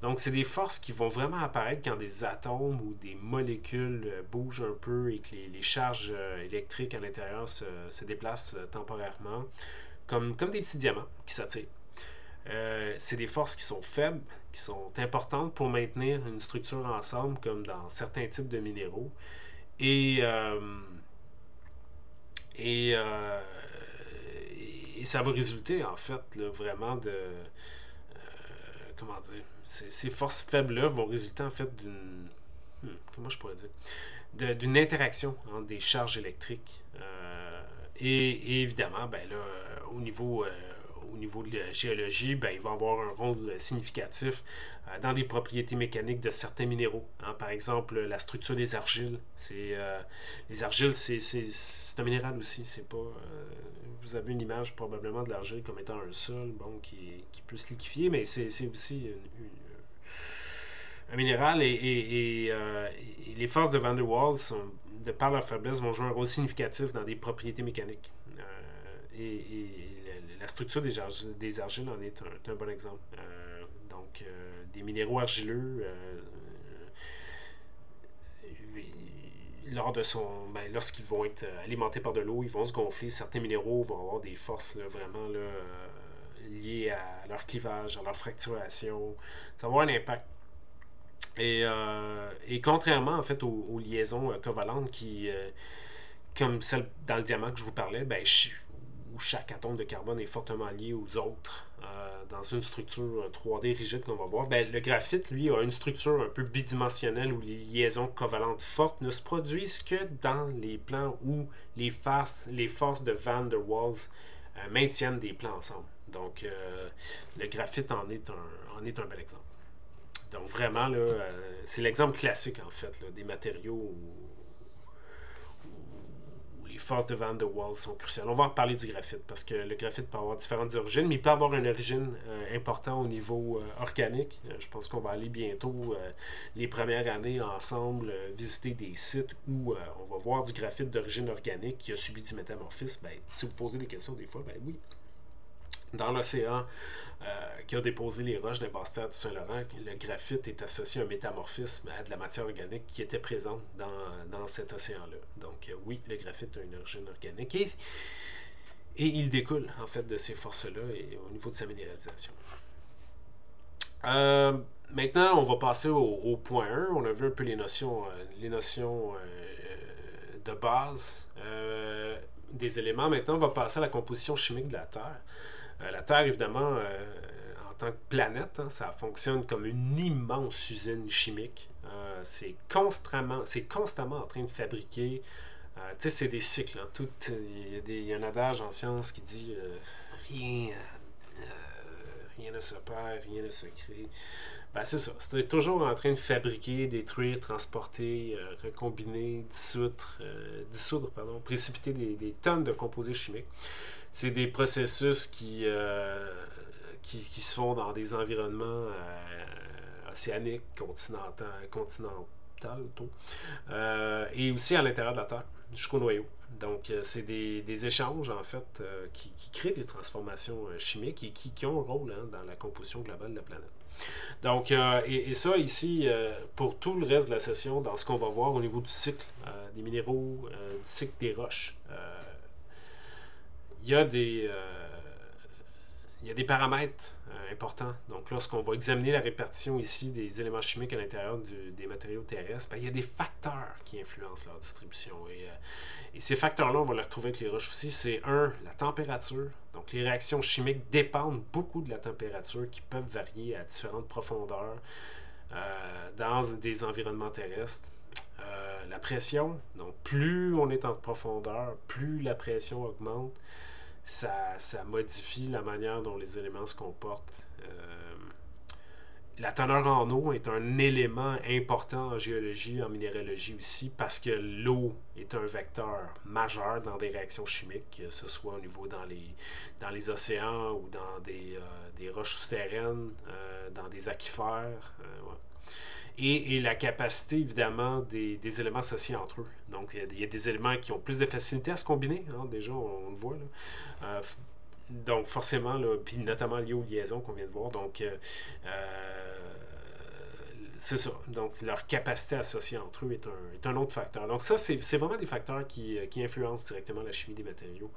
Donc, c'est des forces qui vont vraiment apparaître quand des atomes ou des molécules bougent un peu et que les charges électriques à l'intérieur se déplacent temporairement. Comme des petits diamants qui s'attirent. C'est des forces qui sont faibles, qui sont importantes pour maintenir une structure ensemble, comme dans certains types de minéraux. Et ça va résulter, en fait, là, vraiment de... comment dire? Ces forces faibles-là vont résulter, en fait, d'une... comment je pourrais dire? D'une interaction entre des charges électriques. Et évidemment, ben là, au niveau de la géologie, ben, il va avoir un rôle significatif dans des propriétés mécaniques de certains minéraux. Hein. Par exemple, la structure des argiles. Les argiles, c'est un minéral aussi. C'est pas, vous avez une image probablement de l'argile comme étant un sol bon, qui peut se liquéfier, mais c'est aussi un minéral. Et les forces de Van der Waals, de par leur faiblesse, vont jouer un rôle significatif dans des propriétés mécaniques. Et la structure des argiles en est un bon exemple. Donc, des minéraux argileux, lorsqu'ils vont être alimentés par de l'eau, ils vont se gonfler. Certains minéraux vont avoir des forces là, vraiment là, liées à leur clivage, à leur fracturation. Ça va avoir un impact. Et contrairement en fait aux liaisons covalentes qui, comme celle dans le diamant que je vous parlais, ben, où chaque atome de carbone est fortement lié aux autres dans une structure 3D rigide qu'on va voir, ben, le graphite, lui, a une structure un peu bidimensionnelle où les liaisons covalentes fortes ne se produisent que dans les plans où les forces de Van der Waals maintiennent des plans ensemble. Donc, le graphite en est un bel exemple. Donc, vraiment, là, c'est l'exemple classique, en fait, là, des matériaux où les forces de Van der Waals sont cruciales. On va en reparler du graphite, parce que le graphite peut avoir différentes origines, mais il peut avoir une origine importante au niveau organique. Je pense qu'on va aller bientôt, les premières années ensemble, visiter des sites où on va voir du graphite d'origine organique qui a subi du métamorphisme. Ben, si vous posez des questions des fois, ben oui. Dans l'océan qui a déposé les roches des basses terres du Saint-Laurent, le graphite est associé à un métamorphisme à de la matière organique qui était présente dans cet océan-là. Donc oui, le graphite a une origine organique et il découle en fait de ces forces-là et au niveau de sa minéralisation. Maintenant, on va passer au point 1. On a vu un peu les notions de base des éléments. Maintenant, on va passer à la composition chimique de la Terre. La Terre, évidemment, en tant que planète, hein, ça fonctionne comme une immense usine chimique. C'est constamment en train de fabriquer. Tu sais, c'est des cycles. Hein, il y a un adage en science qui dit rien, rien ne se perd, rien ne se crée. Ben, c'est ça. C'est toujours en train de fabriquer, détruire, transporter, recombiner, dissoudre, précipiter des tonnes de composés chimiques. C'est des processus qui se font dans des environnements océaniques, continentaux, et aussi à l'intérieur de la Terre, jusqu'au noyau. Donc, c'est des échanges, en fait, qui créent des transformations chimiques et qui ont un rôle hein, dans la composition globale de la planète. Donc, et ça, ici, pour tout le reste de la session, dans ce qu'on va voir au niveau du cycle des minéraux, du cycle des roches, il y a des paramètres importants. Donc, lorsqu'on va examiner la répartition ici des éléments chimiques à l'intérieur des matériaux terrestres, ben, il y a des facteurs qui influencent leur distribution. Et ces facteurs-là, on va les retrouver avec les roches aussi. C'est la température. Donc, les réactions chimiques dépendent beaucoup de la température qui peuvent varier à différentes profondeurs dans des environnements terrestres. La pression, donc plus on est en profondeur, plus la pression augmente. Ça modifie la manière dont les éléments se comportent. La teneur en eau est un élément important en géologie, en minéralogie aussi, parce que l'eau est un vecteur majeur dans des réactions chimiques, que ce soit au niveau dans les océans ou dans des roches souterraines, dans des aquifères. Ouais. Et la capacité, évidemment, des éléments associés entre eux. Donc, il y a des éléments qui ont plus de facilité à se combiner, hein, déjà, on le voit. Là. Donc, forcément, là, puis notamment lié aux liaisons qu'on vient de voir. Donc, c'est ça. Donc, leur capacité associée entre eux est un autre facteur. Donc, ça, c'est vraiment des facteurs qui influencent directement la chimie des matériaux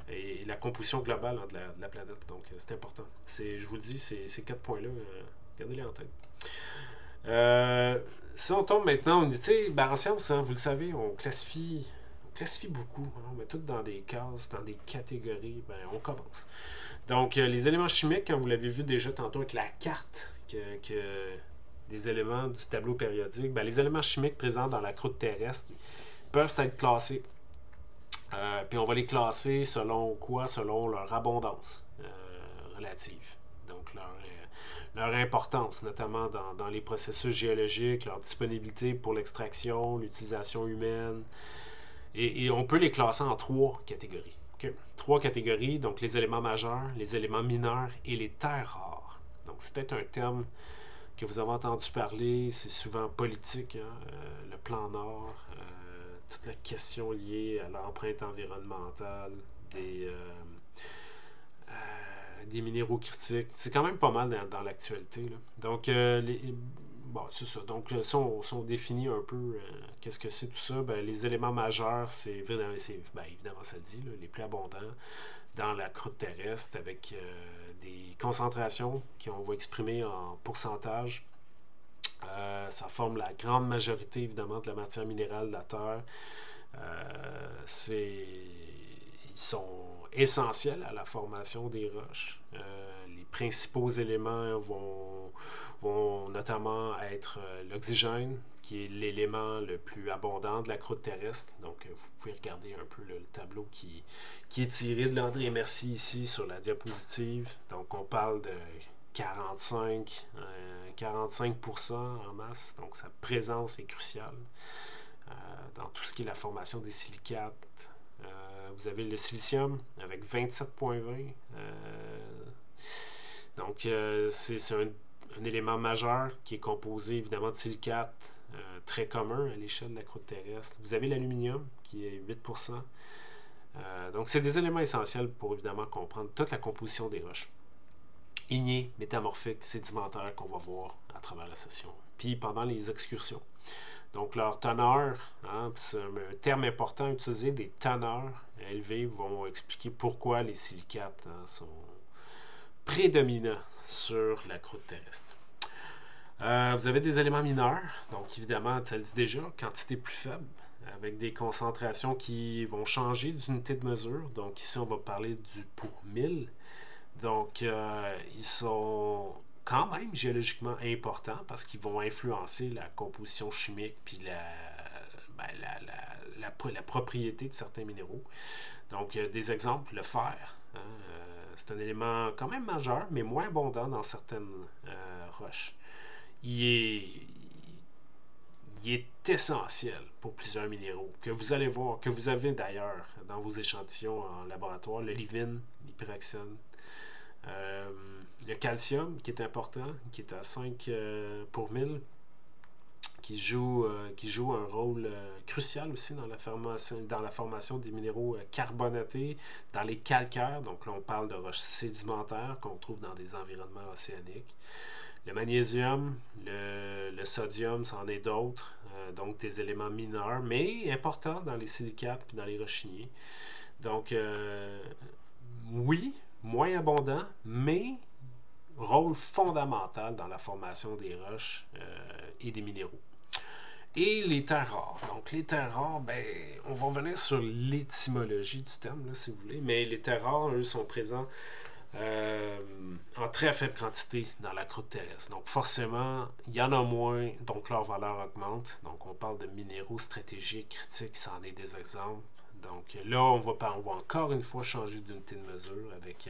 et la composition globale hein, de la planète. Donc, c'est important. Je vous le dis, ces 4 points-là, gardez-les en tête. Si on tombe maintenant, tu sais, ben en science, hein, vous le savez, on classifie beaucoup. Hein, on met tout dans des cases, dans des catégories. Ben, on commence. Donc, les éléments chimiques, quand vous l'avez vu déjà tantôt avec la carte des éléments du tableau périodique, ben, les éléments chimiques présents dans la croûte terrestre peuvent être classés. Puis on va les classer selon quoi? Selon leur abondance relative. Donc, leur importance, notamment dans les processus géologiques, leur disponibilité pour l'extraction, l'utilisation humaine. Et on peut les classer en 3 catégories. Okay? 3 catégories, donc les éléments majeurs, les éléments mineurs et les terres rares. Donc c'est peut-être un terme que vous avez entendu parler, c'est souvent politique, hein? Le plan Nord, toute la question liée à l'empreinte environnementale, des minéraux critiques. C'est quand même pas mal dans l'actualité. Là. Donc, bon, c'est ça. Donc, si on définit un peu qu'est-ce que c'est tout ça, ben, les éléments majeurs, c'est évidemment, ça le dit, là, les plus abondants dans la croûte terrestre avec des concentrations qu'on va exprimer en pourcentage. Ça forme la grande majorité, évidemment, de la matière minérale de la Terre. Ils sont essentiels à la formation des roches. Les principaux éléments vont notamment être l'oxygène, qui est l'élément le plus abondant de la croûte terrestre. Donc, vous pouvez regarder un peu le tableau qui est tiré de Landry et Mercier ici sur la diapositive. Donc, on parle de 45% en masse. Donc, sa présence est cruciale dans tout ce qui est la formation des silicates. Vous avez le silicium avec 27,20. Donc, c'est un élément majeur qui est composé évidemment de silicates très commun à l'échelle de la croûte terrestre. Vous avez l'aluminium qui est 8%. Donc, c'est des éléments essentiels pour évidemment comprendre toute la composition des roches. Ignées, métamorphiques, sédimentaires qu'on va voir à travers la session. Puis pendant les excursions. Donc, leur teneur, hein, c'est un terme important utilisé, des teneurs élevées vont expliquer pourquoi les silicates hein, sont prédominants sur la croûte terrestre. Vous avez des éléments mineurs, donc évidemment, ça le dit déjà, quantité plus faible, avec des concentrations qui vont changer d'unité de mesure. Donc ici, on va parler du pour 1000. Donc, Donc, ils sont quand même géologiquement importants parce qu'ils vont influencer la composition chimique puis ben, la propriété de certains minéraux. Donc, des exemples, le fer. Hein, c'est un élément quand même majeur, mais moins abondant dans certaines roches. Il est, il est essentiel pour plusieurs minéraux que vous allez voir, que vous avez d'ailleurs dans vos échantillons en laboratoire, le livine, l'hyperoxène, le calcium qui est important, qui est à 5 pour 1000, qui joue un rôle crucial aussi dans la formation des minéraux carbonatés, dans les calcaires. Donc là, on parle de roches sédimentaires qu'on trouve dans des environnements océaniques. Le magnésium, le sodium, c'en est d'autres, donc des éléments mineurs, mais importants dans les silicates et dans les roches ignées. Donc, oui, moins abondant, mais rôle fondamental dans la formation des roches et des minéraux. Et les terres rares. Donc, les terres rares, ben, on va revenir sur l'étymologie du terme, là, si vous voulez, mais les terres rares, eux, sont présents en très faible quantité dans la croûte terrestre. Donc forcément, il y en a moins, donc leur valeur augmente. Donc on parle de minéraux stratégiques, critiques, ça en est des exemples. Donc là, on va encore une fois changer d'unité de mesure avec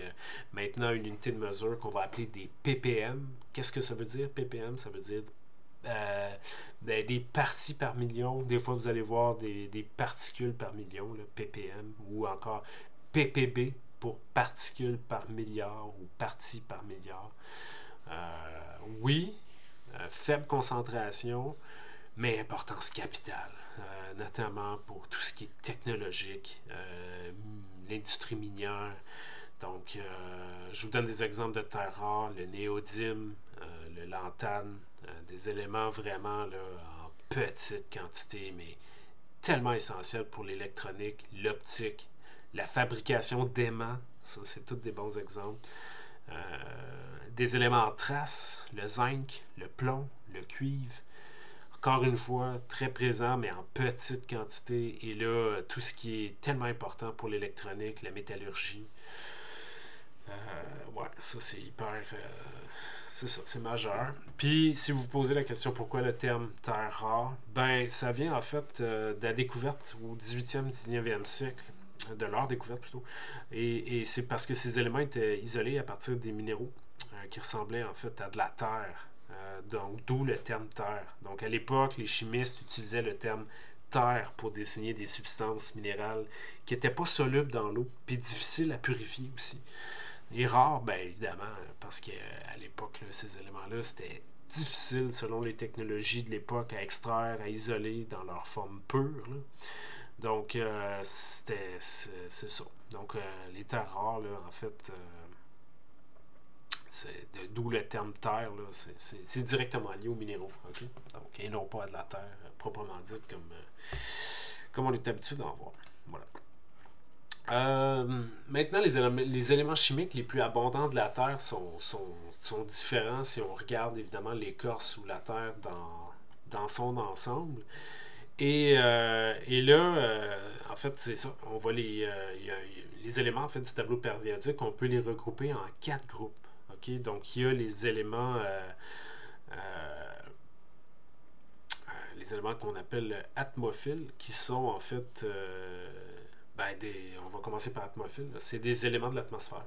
maintenant une unité de mesure qu'on va appeler des ppm. Qu'est-ce que ça veut dire, ppm? Ça veut dire des parties par million. Des fois, vous allez voir des particules par million, le ppm, ou encore ppb, pour particules par milliard ou parties par milliard. Oui, faible concentration, mais importance capitale, notamment pour tout ce qui est technologique, l'industrie minière. Donc, je vous donne des exemples de terres rares, le néodyme, le lantane, des éléments vraiment là, en petite quantité, mais tellement essentiels pour l'électronique, l'optique, la fabrication d'aimants, ça c'est tous des bons exemples. Des éléments en trace, le zinc, le plomb, le cuivre. Encore une fois, très présent, mais en petite quantité. Et là, tout ce qui est tellement important pour l'électronique, la métallurgie. Ouais, ça c'est hyper... c'est ça, c'est majeur. Puis, si vous vous posez la question pourquoi le terme terre rare, ben, ça vient en fait de la découverte au 18e, 19e siècle, de leur découverte plutôt. Et c'est parce que ces éléments étaient isolés à partir des minéraux qui ressemblaient en fait à de la terre. Donc, d'où le terme terre. Donc, à l'époque, les chimistes utilisaient le terme terre pour désigner des substances minérales qui n'étaient pas solubles dans l'eau, puis difficiles à purifier aussi. Et rares, bien évidemment, parce qu'à l'époque, là, ces éléments-là, c'était difficile, selon les technologies de l'époque, à extraire, à isoler dans leur forme pure. Là. Donc, c'est ça. Donc, les terres rares, là, en fait, d'où le terme terre, là, c'est directement lié aux minéraux. Okay? Donc, et non pas à de la terre proprement dite, comme on est habitué d'en voir. Voilà. Maintenant, les éléments chimiques les plus abondants de la Terre sont différents si on regarde évidemment l'écorce ou la Terre dans son ensemble. Et là, en fait, c'est ça. On voit les éléments en fait, du tableau périodique, on peut les regrouper en 4 groupes. Okay? Donc, il y a les éléments qu'on appelle atmophiles, qui sont en fait on va commencer par atmophile. C'est des éléments de l'atmosphère.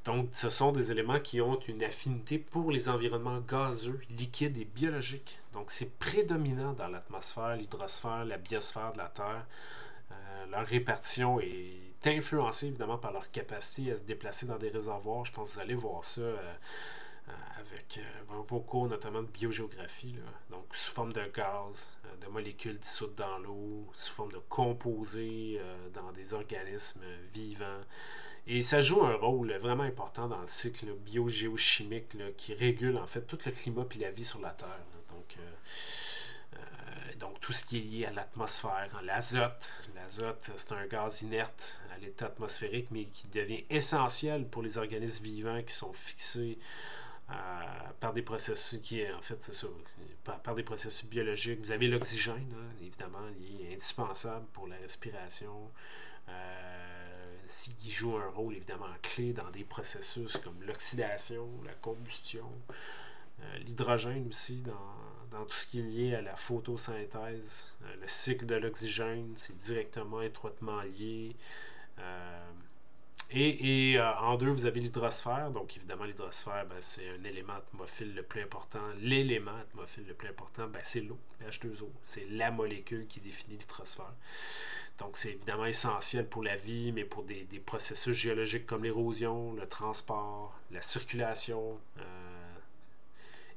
Donc, ce sont des éléments qui ont une affinité pour les environnements gazeux, liquides et biologiques. Donc, c'est prédominant dans l'atmosphère, l'hydrosphère, la biosphère de la Terre. Leur répartition est influencée évidemment par leur capacité à se déplacer dans des réservoirs. Je pense que vous allez voir ça avec vos cours notamment de biogéographie, là. Donc sous forme de gaz, de molécules dissoutes dans l'eau, sous forme de composés dans des organismes vivants. Et ça joue un rôle vraiment important dans le cycle biogéochimique là, qui régule en fait tout le climat et la vie sur la Terre. Là. Donc tout ce qui est lié à l'atmosphère, l'azote. L'azote, c'est un gaz inerte à l'état atmosphérique, mais qui devient essentiel pour les organismes vivants qui sont fixés par des processus en fait, c'est ça, par des processus biologiques. Vous avez l'oxygène, là, évidemment, il est indispensable pour la respiration. qui jouent un rôle évidemment clé dans des processus comme l'oxydation, la combustion, l'hydrogène aussi, dans tout ce qui est lié à la photosynthèse. Le cycle de l'oxygène, c'est directement, étroitement lié. En deux, vous avez l'hydrosphère. Donc, évidemment, l'hydrosphère, ben, c'est un élément atmophile le plus important. L'élément atmophile le plus important, ben, c'est l'eau, H2O. C'est la molécule qui définit l'hydrosphère. Donc, c'est évidemment essentiel pour la vie, mais pour des processus géologiques comme l'érosion, le transport, la circulation.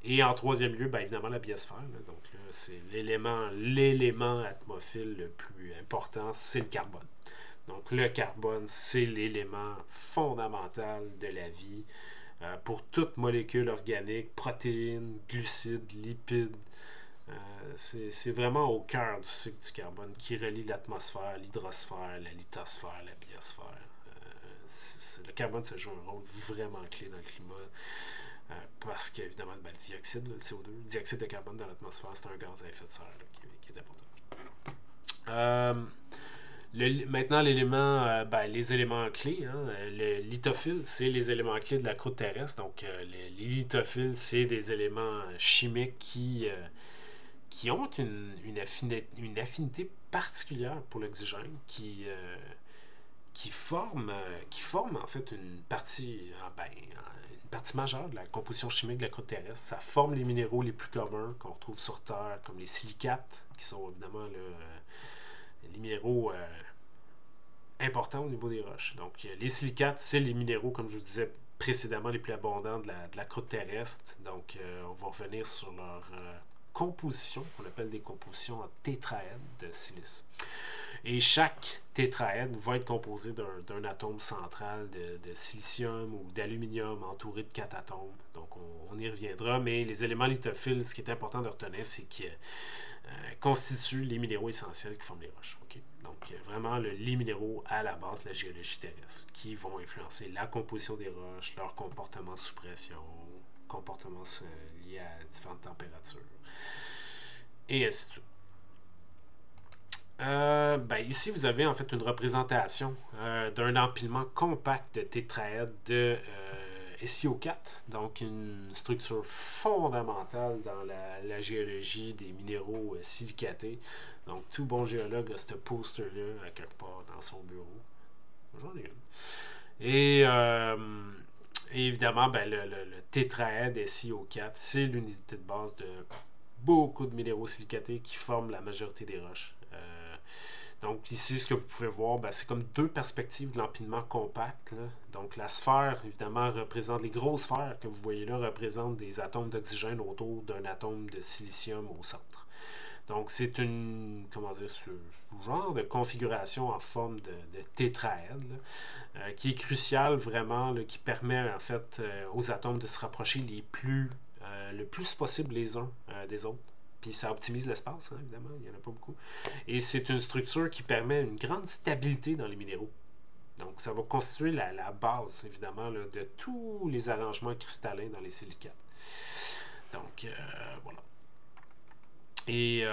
Et en troisième lieu, ben, évidemment, la biosphère. Là. Donc, là, c'est l'élément atmophile le plus important, c'est le carbone. Donc, le carbone, c'est l'élément fondamental de la vie pour toute molécule organique, protéines, glucides, lipides. C'est vraiment au cœur du cycle du carbone qui relie l'atmosphère, l'hydrosphère, la lithosphère, la biosphère. Le carbone se joue un rôle vraiment clé dans le climat parce qu'évidemment, ben, le dioxyde, le CO2, le dioxyde de carbone dans l'atmosphère, c'est un gaz à effet de serre là, qui est important. Maintenant, les éléments clés, hein, le lithophile, c'est les éléments clés de la croûte terrestre. Donc, les lithophiles, c'est des éléments chimiques qui ont une affinité particulière pour l'oxygène, qui forment en fait une partie majeure de la composition chimique de la croûte terrestre. Ça forme les minéraux les plus communs qu'on retrouve sur Terre, comme les silicates, qui sont évidemment les minéraux importants au niveau des roches. Donc, les silicates, c'est les minéraux, comme je vous disais précédemment, les plus abondants de la croûte terrestre. Donc, on va revenir sur leur composition, qu'on appelle des compositions en tétraèdres de silice. Et chaque tétraèdre va être composé d'un atome central de silicium ou d'aluminium entouré de 4 atomes. Donc, on y reviendra. Mais les éléments lithophiles, ce qui est important de retenir, c'est qu'ils constituent les minéraux essentiels qui forment les roches. Okay? Donc, vraiment, les minéraux à la base de la géologie terrestre qui vont influencer la composition des roches, leur comportement sous pression, comportements liés à différentes températures, et ainsi de suite. Ici, vous avez en fait une représentation d'un empilement compact de tétraèdres de SiO4, donc une structure fondamentale dans la géologie des minéraux silicatés. Donc, tout bon géologue a ce poster-là à quelque part dans son bureau. J'en ai une. Et évidemment, le tétraèdre SiO4, c'est l'unité de base de beaucoup de minéraux silicatés qui forment la majorité des roches. Donc ici, ce que vous pouvez voir, c'est comme deux perspectives de l'empilement compact. Là. Donc la sphère, évidemment, représente les grosses sphères que vous voyez là, représentent des atomes d'oxygène autour d'un atome de silicium au centre. Donc c'est ce genre de configuration en forme de tétraèdre qui est crucial vraiment, là, qui permet en fait aux atomes de se rapprocher le plus possible les uns des autres. Puis ça optimise l'espace, hein, évidemment, il n'y en a pas beaucoup. Et c'est une structure qui permet une grande stabilité dans les minéraux. Donc ça va constituer la base, évidemment, là, de tous les arrangements cristallins dans les silicates. Donc, voilà. Et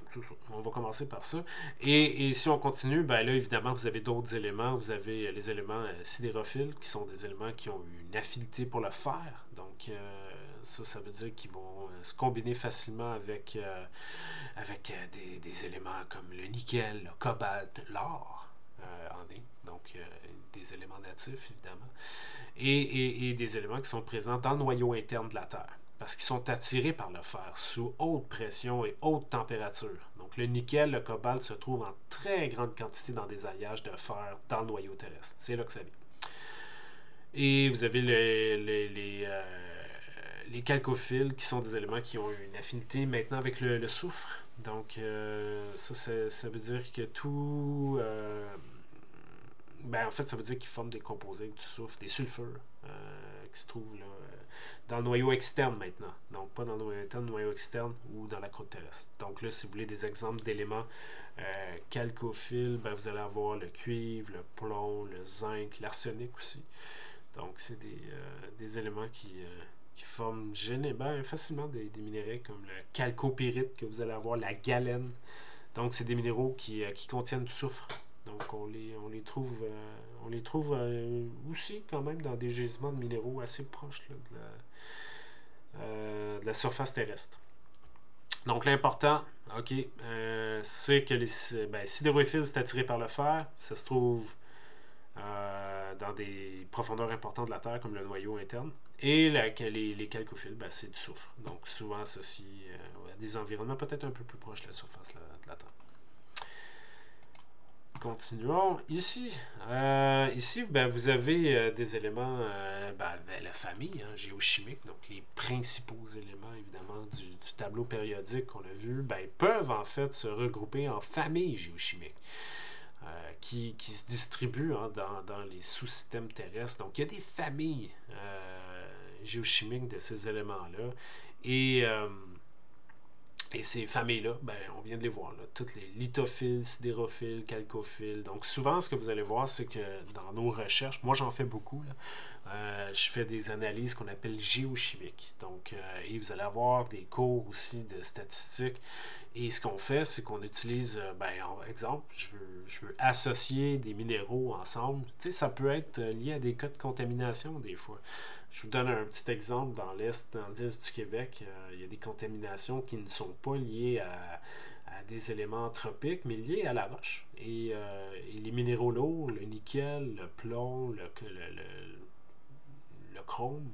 c'est ça. On va commencer par ça. Et si on continue, là, évidemment, vous avez d'autres éléments. Vous avez les éléments sidérophiles, qui sont des éléments qui ont une affinité pour le fer. Donc, ça veut dire qu'ils vont se combiner facilement avec des éléments comme le nickel, le cobalt, l'or donc des éléments natifs évidemment et des éléments qui sont présents dans le noyau interne de la Terre parce qu'ils sont attirés par le fer sous haute pression et haute température. Donc le nickel, le cobalt se trouvent en très grande quantité dans des alliages de fer dans le noyau terrestre. C'est là que ça vient. Et vous avez les chalcophiles, qui sont des éléments qui ont une affinité maintenant avec le soufre. Donc, ça veut dire que tout... en fait, ça veut dire qu'ils forment des composés avec du soufre, des sulfures, qui se trouvent là, dans le noyau externe maintenant. Donc, pas dans le noyau interne, le noyau externe ou dans la croûte terrestre. Donc là, si vous voulez des exemples d'éléments chalcophiles, vous allez avoir le cuivre, le plomb, le zinc, l'arsenic aussi. Donc, c'est des éléments qui forment facilement des minéraux comme le chalcopyrite que vous allez avoir, la galène. Donc, c'est des minéraux qui contiennent du soufre. Donc, on les trouve on les trouve aussi quand même dans des gisements de minéraux assez proches là, de la surface terrestre. Donc l'important, ok, c'est que les sidérophiles, c'est attiré par le fer. Ça se trouve dans des profondeurs importantes de la Terre, comme le noyau interne. Et les chalcophiles, c'est du soufre. Donc souvent associé à des environnements peut-être un peu plus proches de la surface de la Terre. Continuons. Ici, vous avez des éléments, la famille géochimique, donc les principaux éléments, évidemment, du tableau périodique qu'on a vu, peuvent en fait se regrouper en familles géochimiques qui se distribuent dans les sous-systèmes terrestres. Donc, il y a des familles géochimiques de ces éléments-là. Et ces familles-là, on vient de les voir, là, toutes les lithophiles, sidérophiles, chalcophiles. Donc souvent, ce que vous allez voir, c'est que dans nos recherches, moi j'en fais beaucoup, là, je fais des analyses qu'on appelle géochimiques. Donc, et vous allez avoir des cours aussi de statistiques. Et ce qu'on fait, c'est qu'on utilise, exemple, je veux associer des minéraux ensemble. Tu sais, ça peut être lié à des cas de contamination des fois. Je vous donne un petit exemple dans l'Est du Québec. Il y a des contaminations qui ne sont pas liées à des éléments anthropiques, mais liées à la roche. Et les minéraux lourds, le nickel, le plomb, le chrome,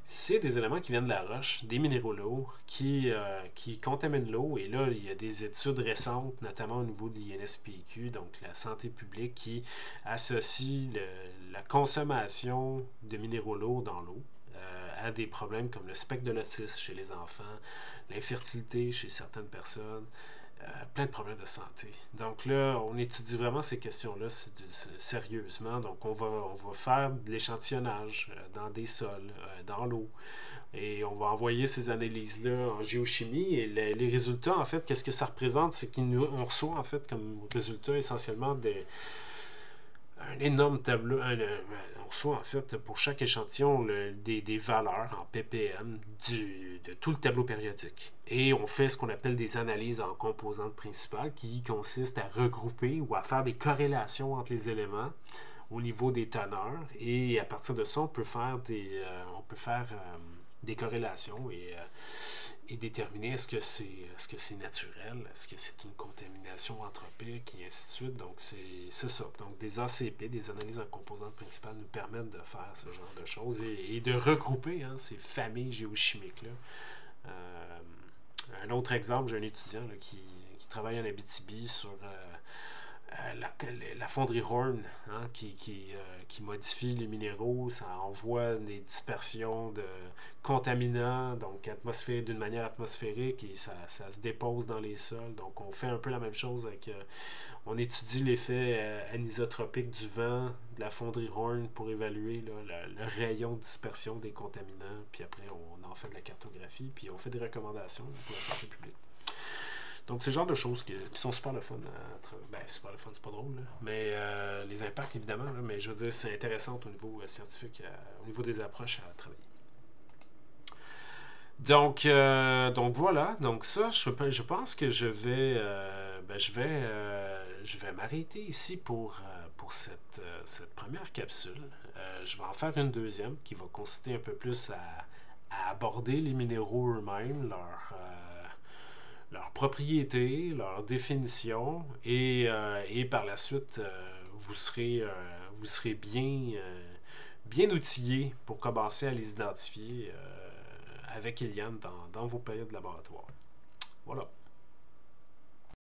c'est des éléments qui viennent de la roche, des minéraux lourds, qui contaminent l'eau. Et là, il y a des études récentes, notamment au niveau de l'INSPQ, donc la santé publique, qui associe la consommation de minéraux lourds dans l'eau à des problèmes comme le spectre de l'autisme chez les enfants, l'infertilité chez certaines personnes, plein de problèmes de santé. Donc là, on étudie vraiment ces questions-là sérieusement. Donc on va faire de l'échantillonnage dans des sols, dans l'eau. Et on va envoyer ces analyses-là en géochimie. Et les résultats, en fait, qu'est-ce que ça représente? C'est qu'on reçoit, en fait, comme résultat essentiellement un énorme tableau. On reçoit, en fait, pour chaque échantillon, des valeurs en ppm de tout le tableau périodique. Et on fait ce qu'on appelle des analyses en composantes principales qui consistent à regrouper ou à faire des corrélations entre les éléments au niveau des teneurs. Et à partir de ça, on peut faire des corrélations et déterminer est-ce que c'est naturel, est-ce que c'est une contamination anthropique, et ainsi de suite. Donc, c'est ça. Donc, des ACP, des analyses en composantes principales, nous permettent de faire ce genre de choses et de regrouper ces familles géochimiques-là. Un autre exemple, j'ai un étudiant là, qui travaille en Abitibi sur la fonderie Horn, qui modifie les minéraux. Ça envoie des dispersions de contaminants, donc d'une manière atmosphérique, et ça se dépose dans les sols. Donc on fait un peu la même chose avec on étudie l'effet anisotropique du vent de la fonderie Horn pour évaluer là, le rayon de dispersion des contaminants, puis après on en fait de la cartographie, puis on fait des recommandations pour la santé publique. Donc, c'est le genre de choses qui sont super le fun. Super le fun, c'est pas drôle, là. Mais les impacts, évidemment, là, mais je veux dire, c'est intéressant au niveau scientifique, au niveau des approches à travailler. Donc voilà. Donc ça, je pense que je vais m'arrêter ici pour cette première capsule. Je vais en faire une deuxième qui va consister un peu plus à aborder les minéraux eux-mêmes, leurs propriétés, leurs définitions, et par la suite, vous serez bien outillé pour commencer à les identifier avec Eliane dans vos périodes de laboratoire. Voilà.